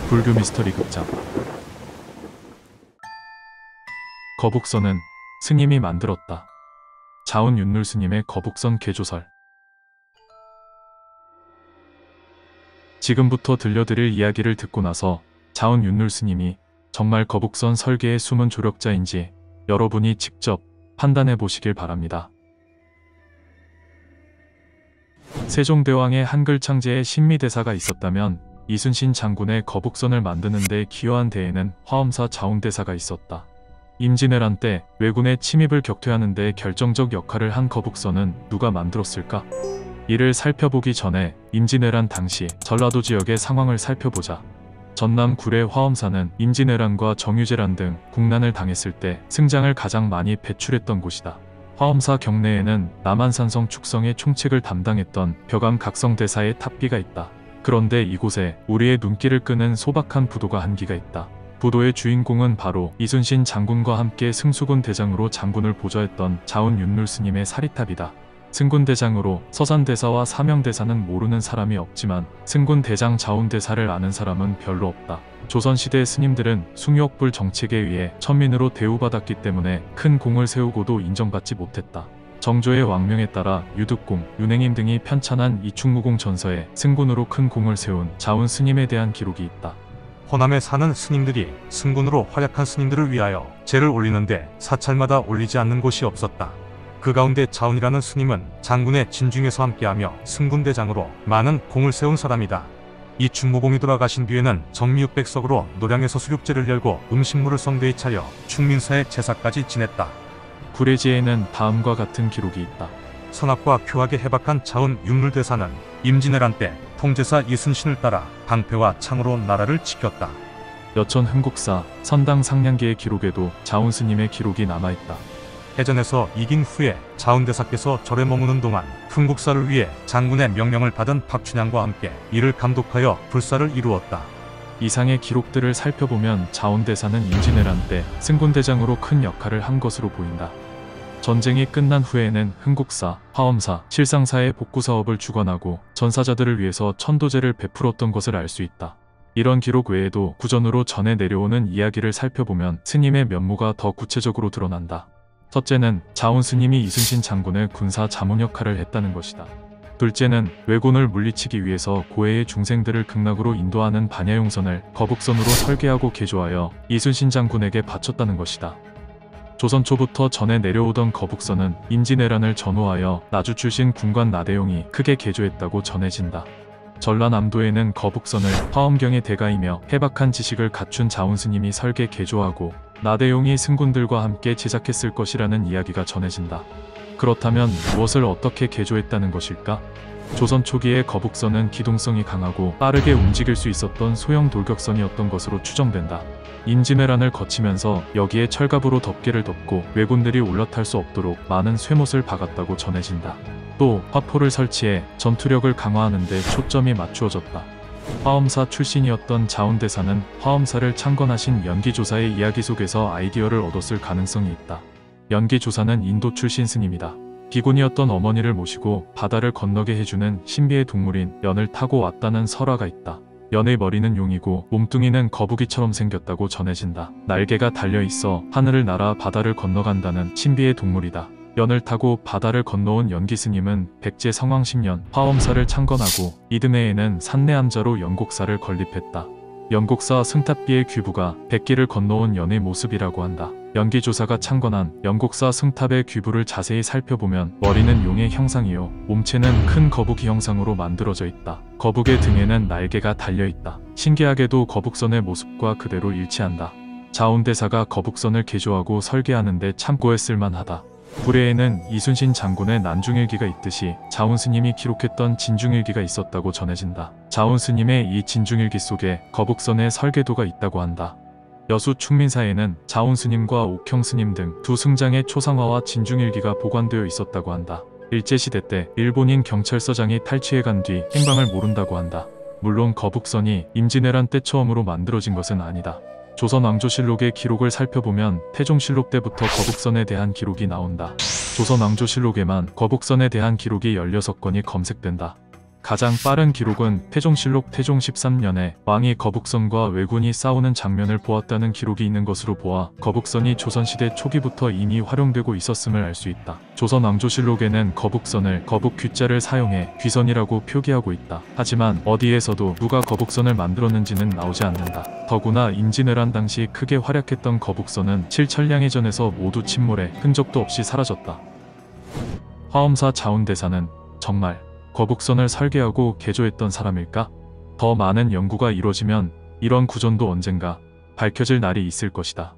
불교 미스터리 극장 거북선은 스님이 만들었다. 자운 윤룰 스님의 거북선 개조설. 지금부터 들려드릴 이야기를 듣고 나서 자운 윤룰 스님이 정말 거북선 설계의 숨은 조력자인지 여러분이 직접 판단해 보시길 바랍니다. 세종대왕의 한글 창제에 신미대사가 있었다면 이순신 장군의 거북선을 만드는 데 기여한 데에는 화엄사 자운대사가 있었다. 임진왜란 때 왜군의 침입을 격퇴하는 데 결정적 역할을 한 거북선은 누가 만들었을까? 이를 살펴보기 전에 임진왜란 당시 전라도 지역의 상황을 살펴보자. 전남 구례 화엄사는 임진왜란과 정유재란 등 국난을 당했을 때 승장을 가장 많이 배출했던 곳이다. 화엄사 경내에는 남한산성 축성의 총책을 담당했던 벼감 각성대사의 탑기가 있다. 그런데 이곳에 우리의 눈길을 끄는 소박한 부도가 한 기가 있다. 부도의 주인공은 바로 이순신 장군과 함께 승수군 대장으로 장군을 보좌했던 자운 윤룰 스님의 사리탑이다. 승군 대장으로 서산대사와 사명대사는 모르는 사람이 없지만 승군 대장 자운 대사를 아는 사람은 별로 없다. 조선시대 스님들은 숭유옥불 정책에 의해 천민으로 대우받았기 때문에 큰 공을 세우고도 인정받지 못했다. 정조의 왕명에 따라 유득공, 윤행임 등이 편찬한 이충무공 전서에 승군으로 큰 공을 세운 자운 스님에 대한 기록이 있다. 호남에 사는 스님들이 승군으로 활약한 스님들을 위하여 제를 올리는데 사찰마다 올리지 않는 곳이 없었다. 그 가운데 자운이라는 스님은 장군의 진중에서 함께하며 승군대장으로 많은 공을 세운 사람이다. 이 충무공이 돌아가신 뒤에는 정미육백석으로 노량에서 수육제를 열고 음식물을 성대에 차려 충민사의 제사까지 지냈다. 구례지에는 다음과 같은 기록이 있다. 선악과 교학에 해박한 자운 윤룰대사는 임진왜란 때 통제사 이순신을 따라 방패와 창으로 나라를 지켰다. 여천 흥국사 선당 상량기의 기록에도 자운 스님의 기록이 남아있다. 해전에서 이긴 후에 자운대사께서 절에 머무는 동안 흥국사를 위해 장군의 명령을 받은 박춘향과 함께 이를 감독하여 불사를 이루었다. 이상의 기록들을 살펴보면 자운대사는 임진왜란 때 승군대장으로 큰 역할을 한 것으로 보인다. 전쟁이 끝난 후에는 흥국사, 화엄사, 실상사의 복구사업을 주관하고 전사자들을 위해서 천도제를 베풀었던 것을 알 수 있다. 이런 기록 외에도 구전으로 전해 내려오는 이야기를 살펴보면 스님의 면모가 더 구체적으로 드러난다. 첫째는 자운 스님이 이순신 장군의 군사 자문 역할을 했다는 것이다. 둘째는 왜군을 물리치기 위해서 고해의 중생들을 극락으로 인도하는 반야용선을 거북선으로 설계하고 개조하여 이순신 장군에게 바쳤다는 것이다. 조선 초부터 전해 내려오던 거북선은 임진왜란을 전후하여 나주 출신 군관 나대용이 크게 개조했다고 전해진다. 전라남도에는 거북선을 화엄경의 대가이며 해박한 지식을 갖춘 자운 스님이 설계 개조하고 나대용이 승군들과 함께 제작했을 것이라는 이야기가 전해진다. 그렇다면 무엇을 어떻게 개조했다는 것일까? 조선 초기의 거북선은 기동성이 강하고 빠르게 움직일 수 있었던 소형 돌격선이었던 것으로 추정된다. 임진왜란을 거치면서 여기에 철갑으로 덮개를 덮고 왜군들이 올라탈 수 없도록 많은 쇠못을 박았다고 전해진다. 또 화포를 설치해 전투력을 강화하는 데 초점이 맞추어졌다. 화엄사 출신이었던 자운대사는 화엄사를 창건하신 연기조사의 이야기 속에서 아이디어를 얻었을 가능성이 있다. 연기조사는 인도 출신 스님이다. 비군이었던 어머니를 모시고 바다를 건너게 해주는 신비의 동물인 연을 타고 왔다는 설화가 있다. 연의 머리는 용이고 몸뚱이는 거북이처럼 생겼다고 전해진다. 날개가 달려있어 하늘을 날아 바다를 건너간다는 신비의 동물이다. 연을 타고 바다를 건너온 연기 스님은 백제 성왕 10년 화엄사를 창건하고 이듬해에는 산내암자로 연곡사를 건립했다. 연곡사 승탑비의 귀부가 백기를 건너온 연의 모습이라고 한다. 연기조사가 창건한 연곡사 승탑의 귀부를 자세히 살펴보면 머리는 용의 형상이요 몸체는 큰 거북이 형상으로 만들어져 있다. 거북의 등에는 날개가 달려있다. 신기하게도 거북선의 모습과 그대로 일치한다. 자운대사가 거북선을 개조하고 설계하는데 참고했을 만하다. 구례에는 이순신 장군의 난중일기가 있듯이 자운 스님이 기록했던 진중일기가 있었다고 전해진다. 자운 스님의 이 진중일기 속에 거북선의 설계도가 있다고 한다. 여수 충민사에는 자운 스님과 옥형 스님 등 두 승장의 초상화와 진중일기가 보관되어 있었다고 한다. 일제시대 때 일본인 경찰서장이 탈취해 간 뒤 행방을 모른다고 한다. 물론 거북선이 임진왜란 때 처음으로 만들어진 것은 아니다. 조선왕조실록의 기록을 살펴보면 태종실록 때부터 거북선에 대한 기록이 나온다. 조선왕조실록에만 거북선에 대한 기록이 16건이 검색된다. 가장 빠른 기록은 태종실록 태종 13년에 왕이 거북선과 왜군이 싸우는 장면을 보았다는 기록이 있는 것으로 보아 거북선이 조선시대 초기부터 이미 활용되고 있었음을 알 수 있다. 조선 왕조실록에는 거북선을 거북 귀자를 사용해 귀선이라고 표기하고 있다. 하지만 어디에서도 누가 거북선을 만들었는지는 나오지 않는다. 더구나 임진왜란 당시 크게 활약했던 거북선은 칠천량해전에서 모두 침몰해 흔적도 없이 사라졌다. 화엄사 자운대사는 정말 거북선을 설계하고 개조했던 사람일까? 더 많은 연구가 이루어지면 이런 구전도 언젠가 밝혀질 날이 있을 것이다.